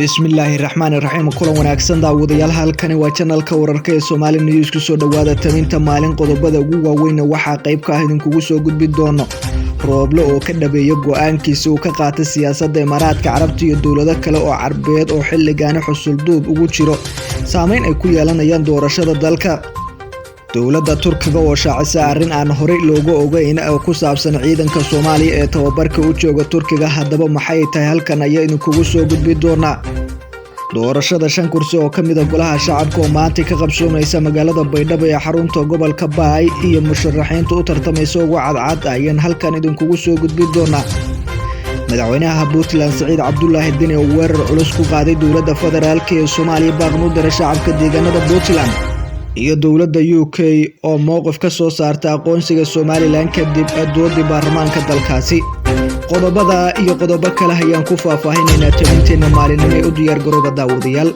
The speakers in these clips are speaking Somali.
bismillaahi raxmaani raxiim kulan wanaagsan daawadayaal halkani waa channelka wararka ee Somali News ku soo dhawaada tabinta maalin qodobada ugu waaweyn waxa qayb ka ah idinkugu soo gudbin doono Rooble oo ka dhabeeyo go'aankiisa uu ka qaatay siyaasadda Imaaraadka Carabta iyo dawlado kale oo Carbeed oo xilligan xusul duub ugu jiro saameyn ay ku yeelanayaan doorashada dalka dawladda Turkiga oo shaacisay arrin aan horey looga ogeyn oo ku saabsan ciidanka Soomaaliya ee tababarka u jooga Turkiga haddaba maxay tahay halkan ayaa idinkugu soo gudbin doonaa doorashada 5 kursi oo kamid ah golaha shacabka oo maanta ka qabsoonaysa magaalada Baydhabo ee xarunta gobolka Baay iyo musharaxiinta u tartamaysa ugu cadcad ayaan halkan idinkugu soo gudbin doonaa madaxweynaha Puntland Saciid Cabdullaahi Dini oo weerar culus ku qaaday dawladda federaalka ee Soomaaliya baaqnu diray shacabka deegaanada Puntland iyo dawladda UK oo mowqif ka soo saartay aqoonsiga Somaliland kadib doodii baarlamaanka dalkaasi qodobada iyo qodobo kale ayaan ku faahfaahineynaa tabinteena maalinimo u diyaar garooba daawadayaal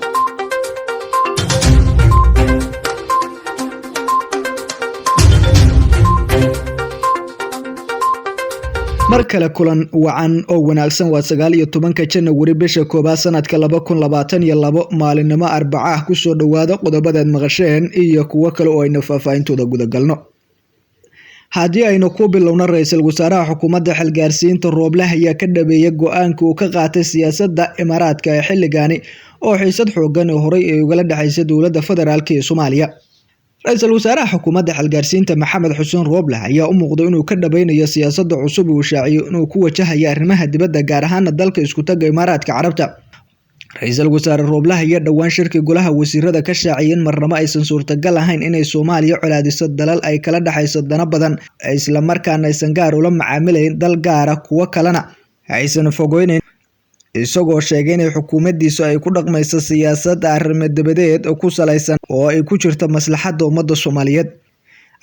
markale kulan wacan oo wanaagsan waa 19 January bisha koobaad sanadka 2022 maalinimo Arbaca ku soo dhawaada qodobada maqasheen iyo kuwa kale oo ayna faahfaahintooda guda galno haddii aynu ku bilowno ra'iisul wasaaraha xukuumadda xilgaarsiinta Rooble ayaa ka dhabeeyay go'aanka uu ka qaatay siyaasadda Imaaraadka ee xilligani oo xiisad xooggan oo horey ay uga dhaxaysay dawladda federaalka ee Soomaaliya ra'iisul wasaaraha xukuumadda xilgaarsiinta Maxamed Xuseen Rooble ayaa u muuqday inuu ka dhabaynayo siyaasadda cusub uu shaaciyo inuu ku wajahayo arrimaha dibadda gaar ahaan dalka isku taga Imaaraadka Carabta ra'iisul wasaare Rooble ayaa dhawaan shirki golaha wasiirada ka shaaciyeen marnamo aysan suurtagal ahayn inay Soomaaliya colaadiso dalal ay kala dhaxayso dana badan isla markaana aysan gaar ula macaamilayn dal gaara kuwa kalena aysan fogeynayn isagoo sheegay in xukuumaddiisu ay ku dhaqmayso siyaasad arrimo dibadeed oo ku saleysan oo ay ku jirto maslaxadda ummadda Soomaaliyeed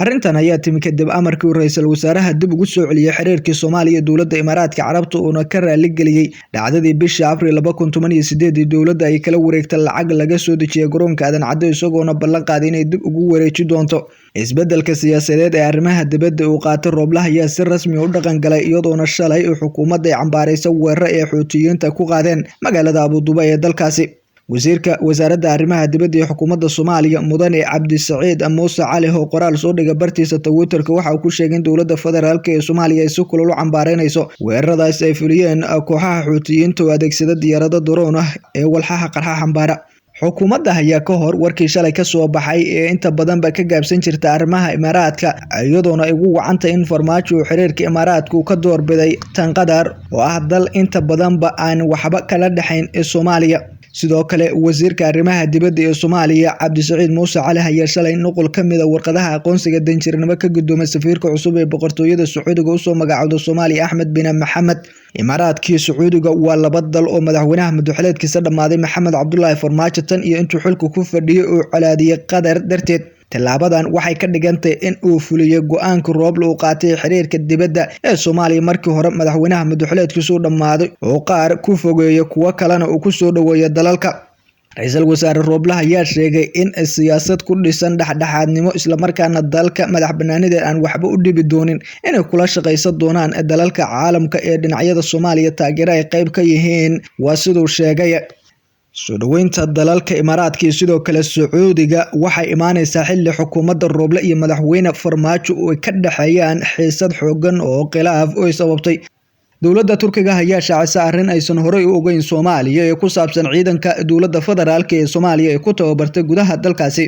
arrintan ayaa timi kadib amarkii ra'iisul wasaaraha dib ugu soo celiyay xiriirkii Soomaaliya iyo dawladda Imaaraadka Carabta oo ka raali galiyay dhacdadii bishii Abriil 2018 dawladda ay kala wareegtay lacag laga soo dejiyay garoonka Aadan Cadde isagoona ballan qaaday inay dib ugu wareeji doonto isbeddelka siyaasadeed ee arrimaha dibadda uu qaatay Rooble ayaa si rasmi ah u dhaqan galay iyadoona shalay xukuumadda ay cambaaraysay weerar ee Xuutiyiinta ku qaadeen magaalada Abu Dhabi ee dalkaasi wasiirka wasaaradda arrimaha dibadda ee xukuumadda Soomaaliya Mudane Cabdi Saciid Muuse Cali oo qoraal soo dhigay bartiisa Twitterka waxa uu ku sheegay in dawladda federaalka ee Soomaaliya ay si kulul u cambaaraynayso weeraradaas ay fuliyeen kooxaha Xuutiyiinta oo adeegsada diyaarado drone ah ee walxaha qarxa xambaara xukuumadda ayaa ka hor warkii shalay ka soo baxay ee inta badan ba ka gaabsan jirta arrimaha Imaaraadka iyadoona ay ugu wacantay in farmaajo xiriirka Imaaraadka uu ka doorbiday tan Qatar oo ah dal inta badan ba aan waxba kala dhaxayn ee Soomaaliya sidoo kale wasiirka arrimaha dibadda ee Soomaaliya Cabdi Saciid Muuse Cali ayaa shalay nuqul kamid ah warqadaha aqoonsiga danjirnimo ka guddoomay safiirka cusub ee boqortooyada Sacuudiga oo soo magacaawday Soomaaliya Axmed bin Maxamed Imaaraadka Sacuudiga waa laba dal oo madaxweynaha madaxweynaadkiisa dhamaaday Maxamed Cabdullaahi Farmaajo tan iyo intuu xilku ku fadhiyay oo colaadiyay Qatar darteed talaabadan waxay ka dhigantay in uu fuliyo go'aanka Rooble uu qaatay xiriirka dibadda ee Soomaaliya markii hore madaxweynaha madaxweynaadkiisu dhamaaday oo qaar ku fogeeyay kuwa kalena uu ku soo dhaweeyay dalalka ra'iisul wasaare Rooble ayaa sheegay in siyaasad ku dhisan dhexdhexaadnimo isla markaana dalka madax banaanida aan waxba u dhibi doonin inay kula shaqeysan doonaan dalalka caalamka ee dhinacyada Soomaaliya taageero ay qayb ka yihiin waa sidoo sheegay soo dhaweynta dalalka Imaaraadka iyo sidoo kale Sacuudiga waxay imaanaysaa xilli xukuumadda Rooble iyo madaxweyne Farmaajo oo ka dhaxeeyaan xiisad xooggan oo khilaaf oo sababtay dawladda Turkiga ayaa shaacisay arrin aysan horey u ogeyn Soomaaliya ee ku saabsan ciidanka dawladda federaalka ee Soomaaliya ee ku tababartay gudaha dalkaasi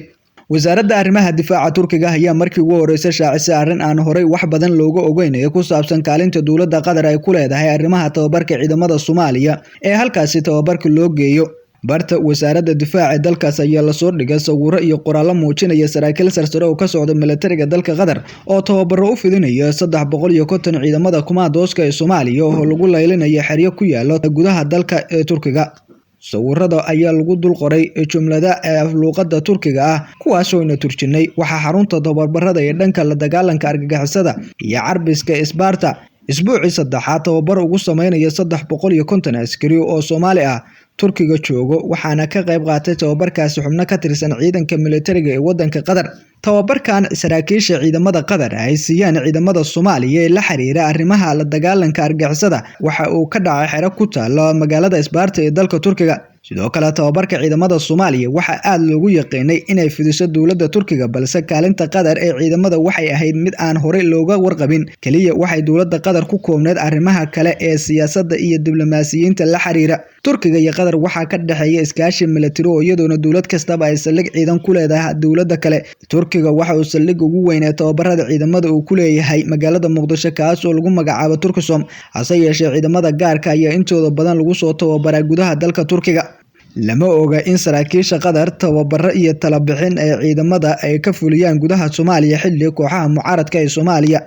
wasaaradda arrimaha difaaca Turkiga ayaa markii ugu horeysay shaacisay arrin aan horey wax badan looga ogeyn ee ku saabsan kaalinta dawladda Qatar ay ku leedahay arrimaha tababarka ciidamada Soomaaliya ee halkaasi tababarka loo geeyo barta wasaaradda difaaca dalkaas ayaa la soo dhigay sawirro iyo qoraallo muujinaya saraakiil sarsare oo ka socda militariga dalka Qatar oo tababaro u fidinaya 350 ciidamada kumaandooska ee Soomaaliya oo lagu leylinayo xeryo ku yaala gudaha dalka ee Turkiga sawirrada ayaa lagu dul qoray jumlada luqadda Turkiga ah kuwaas oo ina turjinay waxa xarunta tababarada ee dhanka la dagaalanka argagixisada iyo carbiska Isbaarta isbuucii saddexaad tababar ugu sameynaya 350 askari oo Soomaali ah Turkiga joogo waxaana ka qayb qaatay tababarkaasi xubno ka tirsan ciidanka militariga ee wadanka Qatar tababarkan saraakiisha ciidamada Qatar ay siiyaan ciidamada Soomaaliya ee la xiriira arrimaha la dagaalanka argagixisada waxa uu ka dhacay xero ku taala magaalada Isbaarta ee dalka Turkiga sidoo kale tababarka ciidamada Soomaaliya waxa aad loogu yaqaanay inay fidiso dowladda Turkiga balse kaalinta Qatar ee ciidamada waxay ahayd mid aan hore looga warqabin kaliya waxay dowladda Qatar ku koobneed arrimaha kale ee siyaasadda iyo diblomaasiyiinta la xiriira Turkiga iyo Qatar waxa ka dhaxeeya iskaashi militari oo iyadoona dowlad kastaba ay saldhig ciidan ku leedahay dowladda kale Turkiga waxa uu saldhig ugu weyn ee tababarada ciidamada uu ku leeyahay magaalada Muqdisho kaas oo lagu magacaabo Turkisom hase yeeshee ciidamada gaarka ayaa intooda badan lagu soo tababaray gudaha dalka Turkiga lama oga in saraakiisha Qatar tababaro iyo talo bixin ay ciidamada ay ka fuliyaan gudaha Soomaaliya xilli kooxaha mucaaradka ee Soomaaliya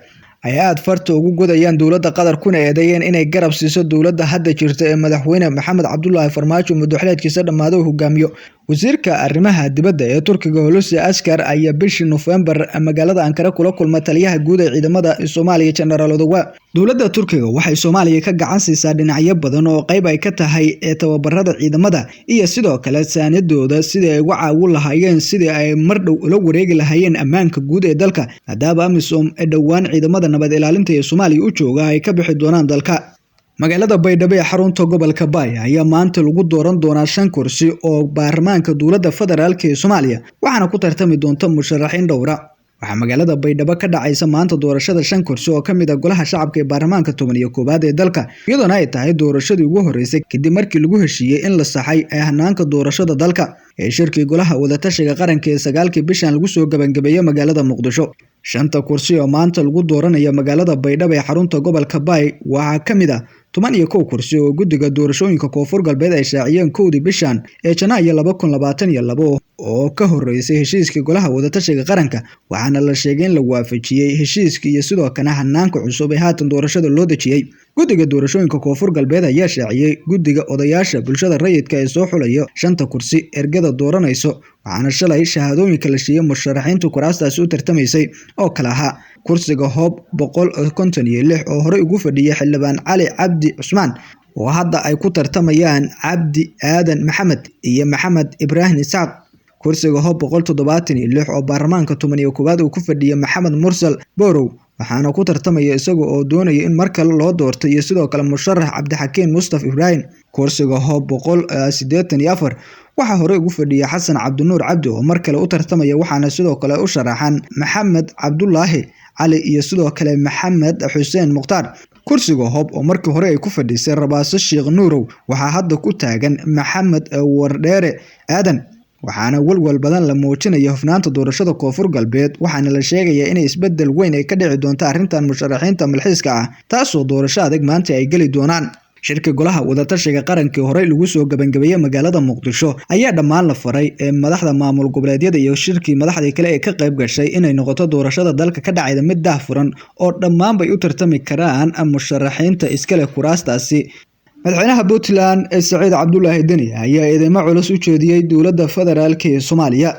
ay aad farta ugu godayaan dowladda Qatar kuna eedeeyeen inay garab siiso dowladda hadda jirta ee madaxweyne Maxamed Cabdullaahi Farmaajo muddaxileedkiisa dhamaado hogaamiyo wasiirka arrimaha dibadda ee Turkiga Hulusi Askar ayaa bishii November magaalada Ankara kula kulmay taliyaha guud ee ciidamada Soomaaliya General Odawa dowladda Turkiga waxay Soomaaliya ka gacan siisaa dhinacyo badan oo qayb ay ka tahay ee tababarada ciidamada iyo sidoo kale saanadooda sidii ay uga caawin lahaayeen sidii ay mar dhow ula wareegi lahaayeen ammaanka guud ee dalka maadaama AMISOM ee dhowaan ciidamada nabad ilaalinta ee Soomaaliya u jooga ay ka bixi doonaan dalka magaalada Baydhabo ee xarunta gobolka Bay ayaa maanta lagu dooran doonaa 5 kursi oo baarlamaanka dowladda federaalka ee Soomaaliya waxaana ku tartami doonta musharaxiin dhowra waxaa magaalada Baydhabo ka dhacaysa maanta doorashada 5 kursi oo kamid ah golaha shacabka ee baarlamaanka 11-aad ee dalka iyadoo ay tahay doorashadii ugu horeysay kadib markii lagu heshiiyay in la saxay hanaanka doorashada dalka ee shirkii golaha wadatashiga qaranka ee 9 bishan lagu soo gabagabeeyay magaalada Muqdisho 5 kursi oo maanta lagu dooranayo magaalada Baydhabo ee xarunta gobolka Bay waxa kamid ah 11 kursi oo guddiga doorashooyinka Koonfur Galbeed ay shaaciyeen 1 bishan ee Janaayo 2022 oo ka horeysay heshiiskii golaha wadatashiga qaranka waxaana la sheegay in la waafajiyay heshiiskii iyo sidoo kale hanaanka cusub ee haatan doorashada loo dejiyay guddiga doorashooyinka Koonfur Galbeed ayaa shaaciyay guddiga odayaasha bulshada rayidka ee soo xulayo 5 kursi ergada dooranayso waxaana shalay shahaadooyinka la siiyay musharaxiinta kuraastaas u tartamaysay oo kala ahaa kursiga Hoob 156 oo hore ugu fadhiyay xildhibaan Cali Cabdi Cusmaan oo hadda ay ku tartamayaan Cabdi Aadan Maxamed iyo Maxamed Ibraahim Isaaq kursiga Hoob 176 oo baarlamaanka 11-aad uu ku fadhiyay Maxamed Mursal Borow waxaana ku tartamaya isaga oo doonaya in mar kale loo doorto iyo sidoo kale musharax Cabdixakiin Mustafa Ibraahim kursiga Hoob 184 waxa hore ugu fadhiyay Xasan Cabdinuur Cabdi oo mar kale u tartamaya waxaana sidoo kale u sharaxan Maxamed Cabdullaahi Cali iyo sidoo kale Maxamed Xuseen Muqtaar kursiga Hoob oo markii hore ay ku fadhisay Rabaaso Sheekh Nuurow waxa hadda ku taagan Maxamed Wardheere Aadan waxaana walwal badan la muujinayo hufnaanta doorashada Koonfur Galbeed waxaana la sheegayaa in isbedel weyn ay ka dhici doonto arrintan musharaxiinta malxiiska ah taasoo doorasho adag maanta ay gali doonaan shirka golaha wadatashiga qaranka hore lagu soo gabagabeeyay magaalada Muqdisho ayaa dhammaan la faray ee madaxda maamul goboleedyada iyo shirkii madaxda kale ee ka qayb gashay inay noqoto doorashada dalka ka dhacayda mid daahfuran oo dhammaan bay u tartami karaan musharaxiinta iskale kuraastaasi madaxweynaha Puntland Saciid Cabdullaahi Deni ayaa eedeymo culus u jeediyay dowladda federaalka ee Soomaaliya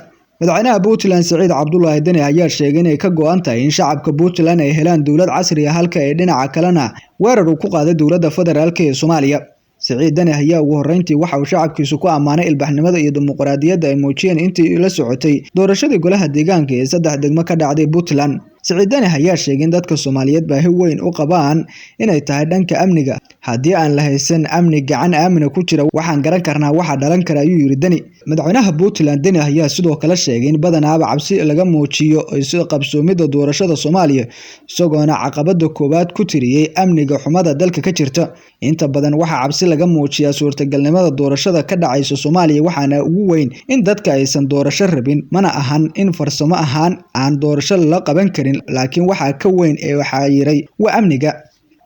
madaxweynaha Puntland Saciid Cabdullaahi Deni ayaa sheegay inay ka go'an tahay in shacabka Puntland ay helaan dowlad casri ah halka ay dhinaca kalena weerar ku qaaday dowladda federaalka ee Soomaaliya Saciid Deni ayaa ugu horeyntii waxa uu shacabkiisu ku amaanay ilbaxnimada iyo dimuqraadiyadda ay muujiyeen intii la socotay doorashadii golaha deegaanka ee 3 degmo ka dhacday Puntland Saciid Deni ayaa sheegay in dadka Soomaaliyeed baahi weyn u qabaan inay tahay dhanka amniga haddii aan la haysan amni gacan aamina ku jira waxaan garan karnaa waxa dhalan kara ayuu yiri Deni madaxweynaha Puntland Deni ayaa sidoo kale sheegay in badanaaba cabsi laga muujiyo sida qabsoomida doorashada Soomaaliya isagoona caqabada koowaad ku tiriyay amniga xumada dalka ka jirta inta badan waxa cabsi laga muujiyaa suurtagalnimada doorashada ka dhacaysa Soomaaliya waxaana ugu weyn in dadka aysan doorasho rabin mana ahan in farsamo ahaan aan doorasho la qaban karin laakiin waxa ka weyn ee waxa yiray waa amniga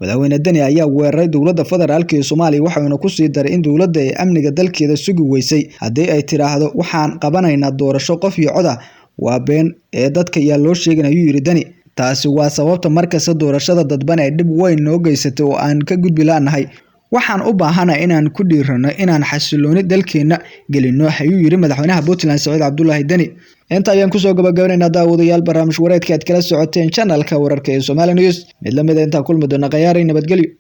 madaxweyne Deni ayaa weeraray dowladda federaalka ee Soomaaliya waxaana ku sii daray in dowladda ay amniga dalkeeda sugi weysay haddii ay tiraahdo waxaan qabanaynaa doorasho qof iyo cod ah waa been ee dadka ayaa loo sheegay ayuu yiri Deni taasi waa sababta markasta doorashada dadban ay dib weyn noo geysatay oo aan ka gudbi laanahay waxaan u baahanahay inaan ku dhiirano inaan xasilooni dalkeena gelino ayuu yiri madaxweynaha Puntland Saciid Cabdullaahi Deni inta ayaan kusoo gabagabaynaynaa daawadayaal barnaamij wareedka aad kala socoteen channelka wararka ee Somali News mid lamid ah inta kulmi doona khayaaray nabadgelyo